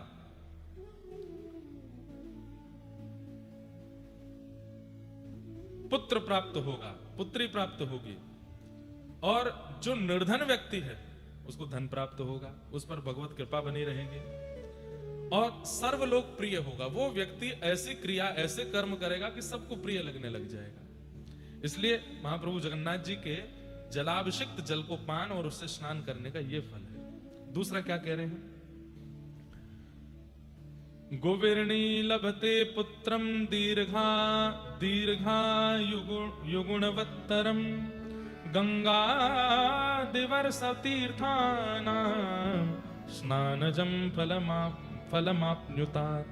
पुत्र प्राप्त होगा, पुत्री प्राप्त होगी। और जो निर्धन व्यक्ति है उसको धन प्राप्त होगा, उस पर भगवत कृपा बनी रहेगी और सर्वलोक प्रिय होगा। वो व्यक्ति ऐसी क्रिया, ऐसे कर्म करेगा कि सबको प्रिय लगने लग जाएगा। इसलिए महाप्रभु जगन्नाथ जी के जलाभिषिक्त जल को पान और उससे स्नान करने का ये फल है। दूसरा क्या कह रहे हैं? गोविर्णी लभते पुत्रम दीर्घायुगुणवत्तरम गंगादिवर्षतीर्थानां स्नानजं फलमाप्नुतात्।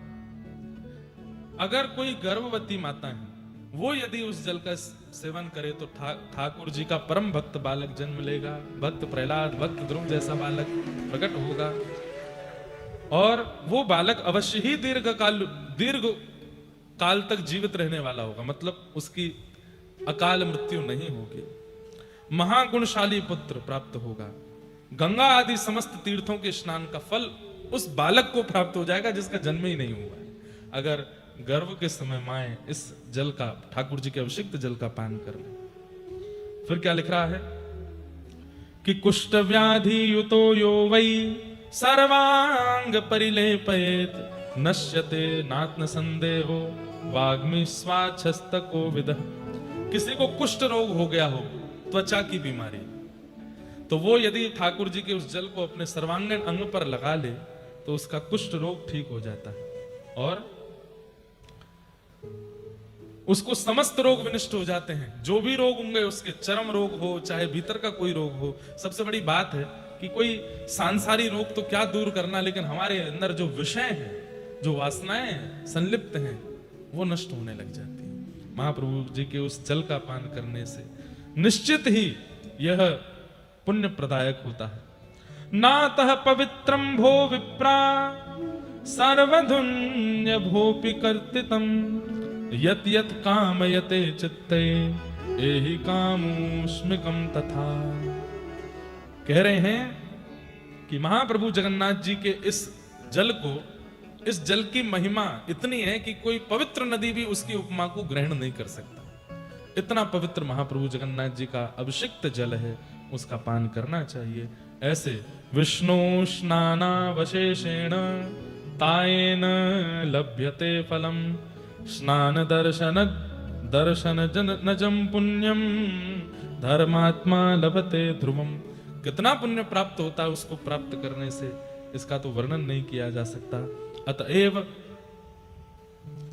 अगर कोई गर्भवती माता है वो यदि उस जल का सेवन करे तो ठाकुर जी का परम भक्त बालक जन्म लेगा, भक्त प्रहलाद, भक्त ध्रुव जैसा बालक प्रकट होगा और वो बालक अवश्य ही दीर्घ काल तक जीवित रहने वाला होगा, मतलब उसकी अकाल मृत्यु नहीं होगी। महागुणशाली पुत्र प्राप्त होगा। गंगा आदि समस्त तीर्थों के स्नान का फल उस बालक को प्राप्त हो जाएगा जिसका जन्म ही नहीं हुआ है। अगर गर्भ के समय माए इस जल का, ठाकुर जी के अभिषिक्त जल का पान कर ले। फिर क्या लिख रहा है कि कुष्ठ व्याधि युतो यो वै सर्वांग परिलेपयेत नश्यते नात्म संदेहो वाग्मी स्वाच्छस्तको विदः। किसी को कुष्ठ रोग हो गया हो, त्वचा की बीमारी, तो वो यदि ठाकुर जी के उस जल को अपने सर्वांगीण अंग पर लगा ले तो उसका कुष्ठ रोग ठीक हो जाता है और उसको समस्त रोग विनष्ट हो जाते हैं। जो भी रोग होंगे उसके, चर्म रोग हो चाहे भीतर का कोई रोग हो। सबसे बड़ी बात है कि कोई सांसारी रोग तो क्या दूर करना, लेकिन हमारे अंदर जो विषय है, जो वासनाएं हैं, संलिप्त हैं, वो नष्ट होने लग जाती है। महाप्रभु जी के उस जल का पान करने से निश्चित ही यह पुण्य प्रदायक होता है। नातः पवित्रम भो विप्रा सर्वधुन्य भोपि कर्तितम यत यत कामयते चित्ते एहि कामोस्मिकम तथा। कह रहे हैं कि महाप्रभु जगन्नाथ जी के इस जल को, इस जल की महिमा इतनी है कि कोई पवित्र नदी भी उसकी उपमा को ग्रहण नहीं कर सकता। इतना पवित्र महाप्रभु जगन्नाथ जी का अभिषिक्त जल है, उसका पान करना चाहिए। ऐसे विष्णु स्नानावशेषेण तायेन लभ्यते फलम स्नान दर्शन नजम पुण्यम धर्मात्मा लभते ध्रुवम। कितना पुण्य प्राप्त होता है उसको प्राप्त करने से, इसका तो वर्णन नहीं किया जा सकता। अतएव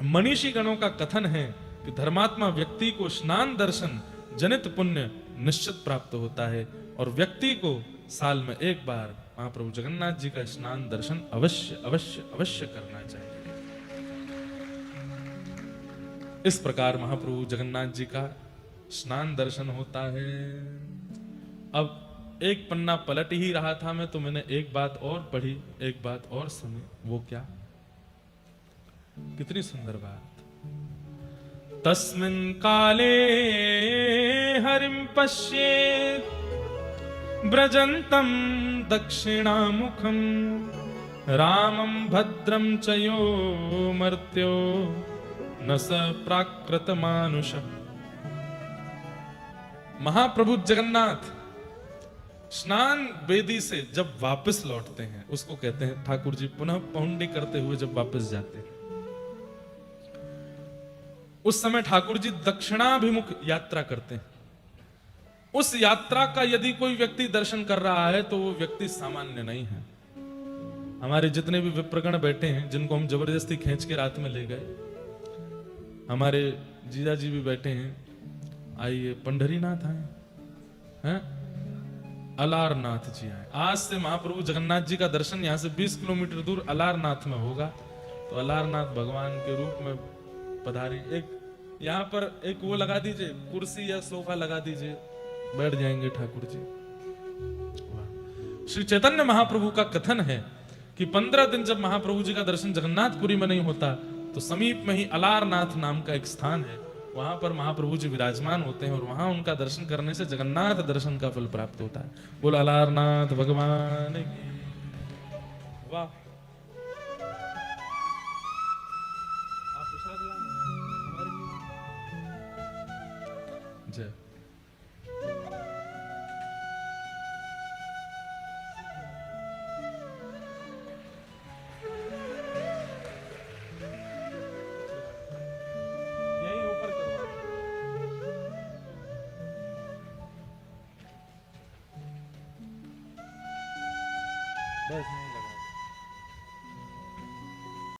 मनीषी गणों का कथन है कि धर्मात्मा व्यक्ति को स्नान दर्शन जनित पुण्य निश्चित प्राप्त होता है और व्यक्ति को साल में एक बार महाप्रभु जगन्नाथ जी का स्नान दर्शन अवश्य अवश्य अवश्य करना चाहिए। इस प्रकार महाप्रभु जगन्नाथ जी का स्नान दर्शन होता है। अब एक पन्ना पलट ही रहा था मैं, तो मैंने एक बात और पढ़ी, एक बात और सुनी। वो क्या? कितनी सुंदर बात। तस्मिन् काले हरिं पश्येत् ब्रजन्तं दक्षिणामुखं रामं भद्रं च यो मर्त्यो न स प्राकृत मानुष। महाप्रभु जगन्नाथ स्नान वेदी से जब वापस लौटते हैं, उसको कहते हैं ठाकुर जी पुनः पौंडी करते हुए जब वापस जाते हैं, उस समय ठाकुर जी दक्षिणाभिमुख यात्रा करते हैं। उस यात्रा का यदि कोई व्यक्ति दर्शन कर रहा है तो वो व्यक्ति सामान्य नहीं है। हमारे जितने भी विप्रगण बैठे हैं, जिनको हम जबरदस्ती खींच के रात में ले गए, हमारे जीजा जी भी बैठे हैं, आइए पंढरीनाथ आए हैं, अलारनाथ जी आए। आज से महाप्रभु जगन्नाथ जी का दर्शन यहाँ से 20 किलोमीटर दूर अलारनाथ में होगा। तो अलारनाथ भगवान के रूप में पधारी। एक यहाँ पर एक वो लगा दीजिए, कुर्सी या सोफा लगा दीजिए, बैठ जाएंगे ठाकुर जी। श्री चैतन्य महाप्रभु का कथन है कि 15 दिन जब महाप्रभु जी का दर्शन जगन्नाथपुरी में नहीं होता तो समीप में ही अलारनाथ नाम का एक स्थान है, वहां पर महाप्रभु जी विराजमान होते हैं और वहां उनका दर्शन करने से जगन्नाथ दर्शन का फल प्राप्त होता है। बोलो अलारनाथ भगवान की। वाह, आप प्रसाद लाएं जय। बस नहीं लगा।